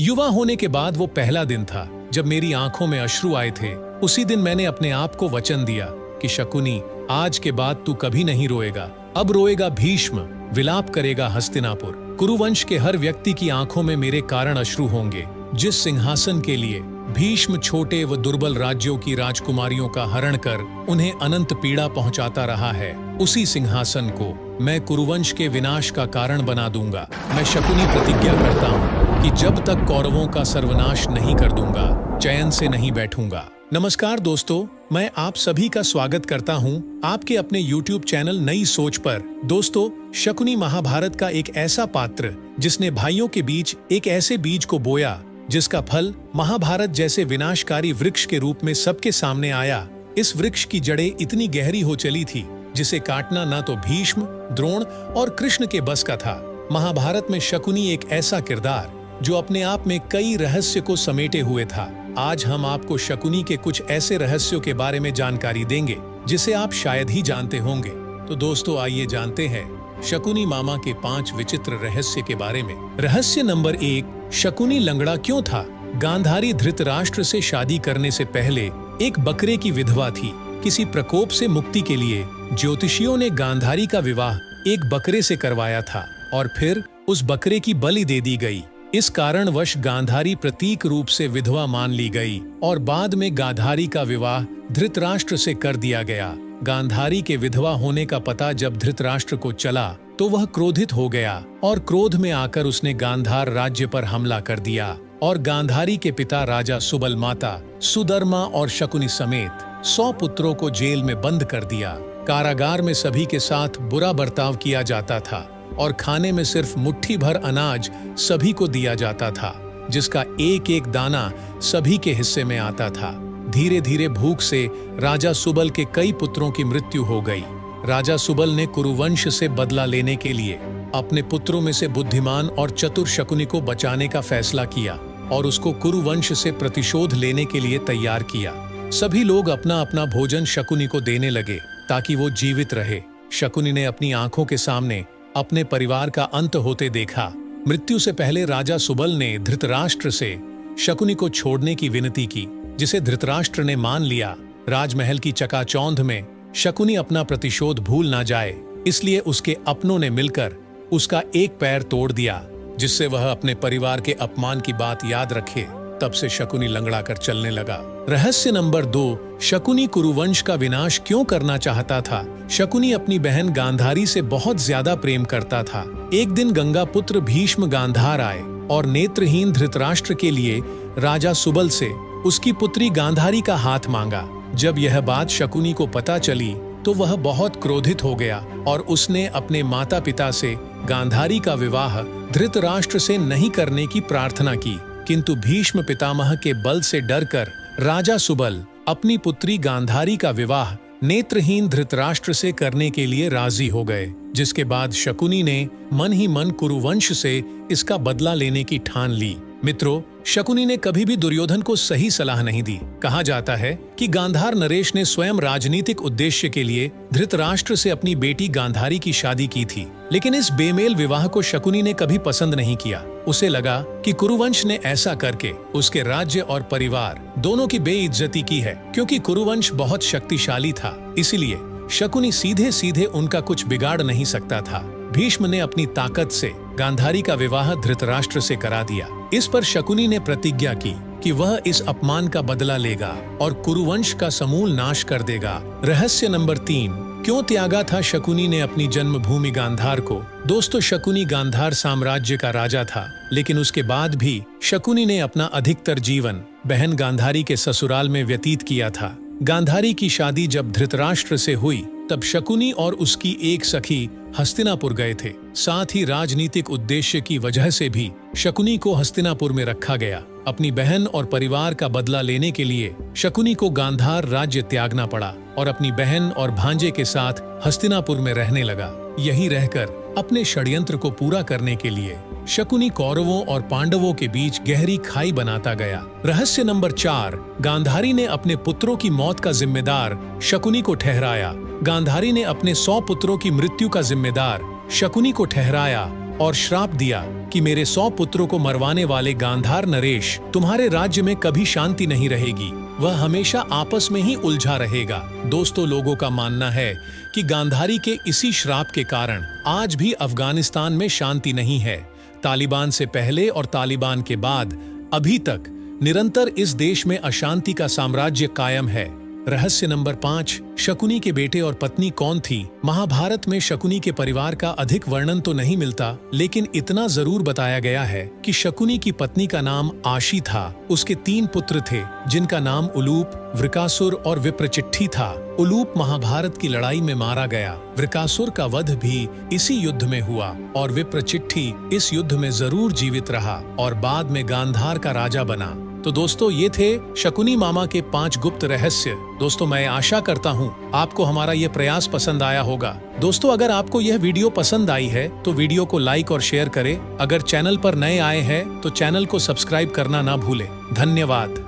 युवा होने के बाद वो पहला दिन था जब मेरी आंखों में अश्रु आए थे। उसी दिन मैंने अपने आप को वचन दिया कि शकुनी, आज के बाद तू कभी नहीं रोएगा। अब रोएगा भीष्म, विलाप करेगा हस्तिनापुर। कुरुवंश के हर व्यक्ति की आंखों में मेरे कारण अश्रु होंगे। जिस सिंहासन के लिए भीष्म छोटे व दुर्बल राज्यों की राजकुमारियों का हरण कर उन्हें अनंत पीड़ा पहुंचाता रहा है, उसी सिंहासन को मैं कुरुवंश के विनाश का कारण बना दूंगा। मैं शकुनी प्रतिज्ञा करता हूं कि जब तक कौरवों का सर्वनाश नहीं कर दूंगा, चैन से नहीं बैठूंगा। नमस्कार दोस्तों, मैं आप सभी का स्वागत करता हूं आपके अपने YouTube चैनल नई सोच पर। दोस्तों, शकुनी महाभारत का एक ऐसा पात्र जिसने भाइयों के बीच एक ऐसे बीज को बोया जिसका फल महाभारत जैसे विनाशकारी वृक्ष के रूप में सबके सामने आया। इस वृक्ष की जड़ें इतनी गहरी हो चली थी जिसे काटना न तो भीष्म, द्रोण और कृष्ण के बस का था। महाभारत में शकुनी एक ऐसा किरदार जो अपने आप में कई रहस्य को समेटे हुए था। आज हम आपको शकुनी के कुछ ऐसे रहस्यों के बारे में जानकारी देंगे जिसे आप शायद ही जानते होंगे। तो दोस्तों, आइए जानते हैं शकुनी मामा के 5 विचित्र रहस्य के बारे में। रहस्य नंबर 1, शकुनी लंगड़ा क्यों था? गांधारी धृतराष्ट्र से शादी करने से पहले एक बकरे की विधवा थी। किसी प्रकोप से मुक्ति के लिए ज्योतिषियों ने गांधारी का विवाह एक बकरे से करवाया था और फिर उस बकरे की बलि दे दी गई। इस कारणवश गांधारी प्रतीक रूप से विधवा मान ली गई और बाद में गांधारी का विवाह धृतराष्ट्र से कर दिया गया। गांधारी के विधवा होने का पता जब धृतराष्ट्र को चला तो वह क्रोधित हो गया और क्रोध में आकर उसने गांधार राज्य पर हमला कर दिया और गांधारी के पिता राजा सुबल, माता सुदर्मा और शकुनी समेत 100 पुत्रों को जेल में बंद कर दिया। कारागार में सभी के साथ बुरा बर्ताव किया जाता था और खाने में सिर्फ मुट्ठी भर अनाज सभी को दिया जाता था, जिसका एक एक दाना सभी के हिस्से में आता था। धीरे धीरे भूख से राजा सुबल के कई पुत्रों की मृत्यु हो गई। राजा सुबल ने कुरुवंश से बदला लेने के लिए अपने पुत्रों में से बुद्धिमान और चतुर शकुनी को बचाने का फैसला किया और उसको कुरुवंश से प्रतिशोध लेने के लिए तैयार किया। सभी लोग अपना अपना भोजन शकुनी को देने लगे ताकि वो जीवित रहे। शकुनी ने अपनी आंखों के सामने अपने परिवार का अंत होते देखा। मृत्यु से पहले राजा सुबल ने धृतराष्ट्र से शकुनी को छोड़ने की विनती की, जिसे धृतराष्ट्र ने मान लिया। राजमहल की चकाचौंध में शकुनी अपना प्रतिशोध भूल ना जाए, इसलिए उसके अपनों ने मिलकर उसका एक पैर तोड़ दिया, जिससे वह अपने परिवार के अपमान की बात याद रखे। तब से शकुनी लंगड़ा कर चलने लगा। रहस्य नंबर 2, शकुनी कुरुवंश का विनाश क्यों करना चाहता था? शकुनी अपनी बहन गांधारी से बहुत ज्यादा प्रेम करता था। एक दिन गंगा पुत्र भीष्म गांधार आए और नेत्रहीन धृतराष्ट्र के लिए राजा सुबल से उसकी पुत्री गांधारी का हाथ मांगा। जब यह बात शकुनी को पता चली तो वह बहुत क्रोधित हो गया और उसने अपने माता पिता से गांधारी का विवाह धृतराष्ट्र से नहीं करने की प्रार्थना की। किंतु भीष्म पितामह के बल से डरकर राजा सुबल अपनी पुत्री गांधारी का विवाह नेत्रहीन धृतराष्ट्र से करने के लिए राजी हो गए, जिसके बाद शकुनी ने मन ही मन कुरुवंश से इसका बदला लेने की ठान ली। मित्रों, शकुनी ने कभी भी दुर्योधन को सही सलाह नहीं दी। कहा जाता है कि गांधार नरेश ने स्वयं राजनीतिक उद्देश्य के लिए धृतराष्ट्र से अपनी बेटी गांधारी की शादी की थी, लेकिन इस बेमेल विवाह को शकुनी ने कभी पसंद नहीं किया। उसे लगा कि कुरुवंश ने ऐसा करके उसके राज्य और परिवार दोनों की बेइज्जती की है, क्योंकि कुरुवंश बहुत शक्तिशाली था। इसीलिए शकुनी सीधे सीधे उनका कुछ बिगाड़ नहीं सकता था। भीष्म ने अपनी ताकत से गांधारी का विवाह धृतराष्ट्र से करा दिया। इस पर शकुनी ने प्रतिज्ञा की कि वह इस अपमान का बदला लेगा और कुरुवंश का समूल नाश कर देगा। रहस्य नंबर 3, क्यों त्यागा था शकुनी ने अपनी जन्मभूमि गांधार को? दोस्तों, शकुनी गांधार साम्राज्य का राजा था, लेकिन उसके बाद भी शकुनी ने अपना अधिकतर जीवन बहन गांधारी के ससुराल में व्यतीत किया था। गांधारी की शादी जब धृतराष्ट्र से हुई तब शकुनी और उसकी एक सखी हस्तिनापुर गए थे। साथ ही राजनीतिक उद्देश्य की वजह से भी शकुनी को हस्तिनापुर में रखा गया। अपनी बहन और परिवार का बदला लेने के लिए शकुनी को गांधार राज्य त्यागना पड़ा और अपनी बहन और भांजे के साथ हस्तिनापुर में रहने लगा। यहीं रहकर अपने षड्यंत्र को पूरा करने के लिए शकुनी कौरवों और पांडवों के बीच गहरी खाई बनाता गया। रहस्य नंबर 4, गांधारी ने अपने पुत्रों की मौत का जिम्मेदार शकुनी को ठहराया। गांधारी ने अपने 100 पुत्रों की मृत्यु का जिम्मेदार शकुनी को ठहराया और श्राप दिया कि मेरे 100 पुत्रों को मरवाने वाले गांधार नरेश, तुम्हारे राज्य में कभी शांति नहीं रहेगी, वह हमेशा आपस में ही उलझा रहेगा। दोस्तों, लोगों का मानना है कि गांधारी के इसी श्राप के कारण आज भी अफगानिस्तान में शांति नहीं है। तालिबान से पहले और तालिबान के बाद अभी तक निरंतर इस देश में अशांति का साम्राज्य कायम है। रहस्य नंबर 5, शकुनी के बेटे और पत्नी कौन थी? महाभारत में शकुनी के परिवार का अधिक वर्णन तो नहीं मिलता, लेकिन इतना जरूर बताया गया है कि शकुनी की पत्नी का नाम आशी था। उसके 3 पुत्र थे जिनका नाम उलूप, वृकासुर और विप्रचिट्ठी था। उलूप महाभारत की लड़ाई में मारा गया, वृकासुर का वध भी इसी युद्ध में हुआ और विप्रचिट्ठी इस युद्ध में जरूर जीवित रहा और बाद में गांधार का राजा बना। तो दोस्तों, ये थे शकुनी मामा के 5 गुप्त रहस्य। दोस्तों, मैं आशा करता हूँ आपको हमारा ये प्रयास पसंद आया होगा। दोस्तों, अगर आपको यह वीडियो पसंद आई है तो वीडियो को लाइक और शेयर करें। अगर चैनल पर नए आए हैं तो चैनल को सब्सक्राइब करना ना भूलें। धन्यवाद।